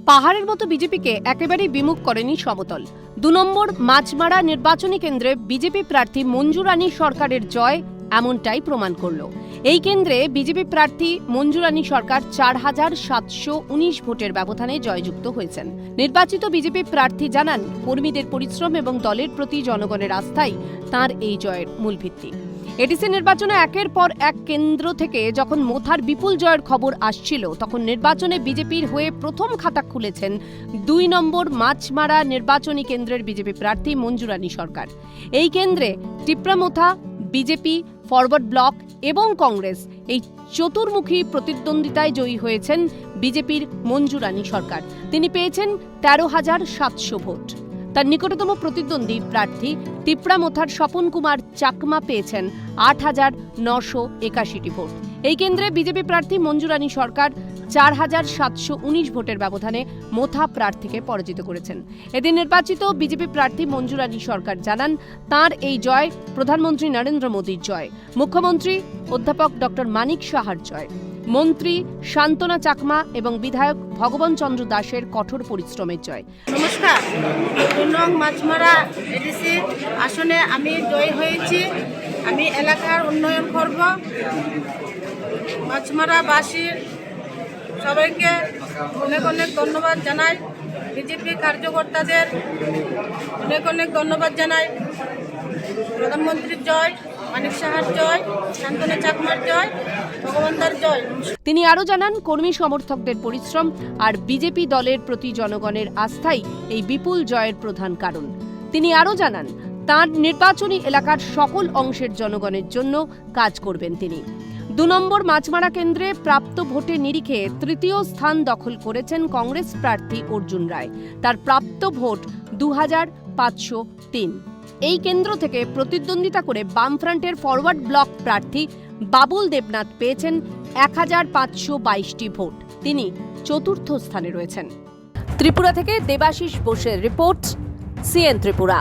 পাহাড়ের মতো বিজেপিকে একেবারেই বিমুখ করেনি সমতল। ২ নম্বর মাছমারা নির্বাচনী কেন্দ্রে বিজেপি প্রার্থী মঞ্জু রানী সরকারের জয় এমনটাই প্রমাণ করল। এই কেন্দ্রে বিজেপি প্রার্থী মঞ্জু রানী সরকার ৪,৭১৯ ভোটের ব্যবধানে জয়যুক্ত হয়েছেন। নির্বাচিত বিজেপি প্রার্থী জানান, কর্মীদের পরিশ্রম এবং দলের প্রতি জনগণের আস্থাই তাঁর এই জয়ের মূল ভিত্তি। এডিসি নির্বাচনে একের পর এক কেন্দ্র থেকে যখন মোথার বিপুল জয়ের খবর আসছিল, তখন নির্বাচনে বিজেপির হয়ে প্রথম খাতা খুলেছেন ২ নম্বর মাছমারা নির্বাচনী কেন্দ্রের বিজেপি প্রার্থী মঞ্জু রানী সরকার। এই কেন্দ্রে টিপ্রামোথা, বিজেপি, ফরওয়ার্ড ব্লক এবং কংগ্রেস এই চতুর্মুখী প্রতিদ্বন্দ্বিতায় জয়ী হয়েছেন বিজেপির মঞ্জু রানী সরকার। তিনি পেয়েছেন ১৩,৭০০ ভোট। তার নিকটতম প্রতিদ্বন্দ্বী প্রার্থী টিপ্রামোথার স্বপন কুমার চাকমা পেয়েছেন ৮,৯৮১টি ভোট। এই কেন্দ্রে বিজেপি প্রার্থী মঞ্জু রানী সরকার ৪,৭১৯ ভোটের ব্যবধানে মোথা প্রার্থীকে পরাজিত করেছেন। এদিন নির্বাচিত বিজেপি প্রার্থী মঞ্জু রানী সরকার জানান, তাঁর এই জয় প্রধানমন্ত্রী নরেন্দ্র মোদীর জয়, মুখ্যমন্ত্রী অধ্যাপক ডক্টর মানিক সাহার জয়, মন্ত্রী শান্তনা চাকমা এবং বিধায়ক ভগবান চন্দ্র দাসের কঠোর পরিশ্রমের জয়। নমস্কার, ২ নং মাছমারা এডিসি আসনে আমি জয় হয়েছি। আমি এলাকার উন্নয়ন করব। মাছমারাবাসীর সবাইকে অনেক অনেক ধন্যবাদ জানাই। বিজেপি কার্যকর্তাদের অনেক অনেক ধন্যবাদ জানাই। প্রধানমন্ত্রীর জয়, মানিক সাহার জয়, শান্তনা চাকমার জয়, ভগবানদার জয়। তিনি আরও জানান, কর্মী সমর্থকদের পরিশ্রম আর বিজেপি দলের প্রতি জনগণের আস্থাই এই বিপুল জয়ের প্রধান কারণ। তিনি আরও জানান, তাঁর নির্বাচনী এলাকার সকল অংশের জনগণের জন্য কাজ করবেন তিনি। ২ নম্বর মাছমারা কেন্দ্রে প্রাপ্ত ভোটের নিরিখে তৃতীয় স্থান দখল করেছেন কংগ্রেস প্রার্থী অর্জুন রায়। তার প্রাপ্ত ভোট ২,৫০৩। এই কেন্দ্র থেকে প্রতিদ্বন্দ্বিতা করে বামফ্রন্টের ফরওয়ার্ড ব্লক প্রার্থী বাবুল দেবনাথ পেয়েছেন ১,৫২২টি ভোট। তিনি চতুর্থ স্থানে রয়েছেন। ত্রিপুরা থেকে দেবাশিস বোসের রিপোর্ট, সিএন ত্রিপুরা।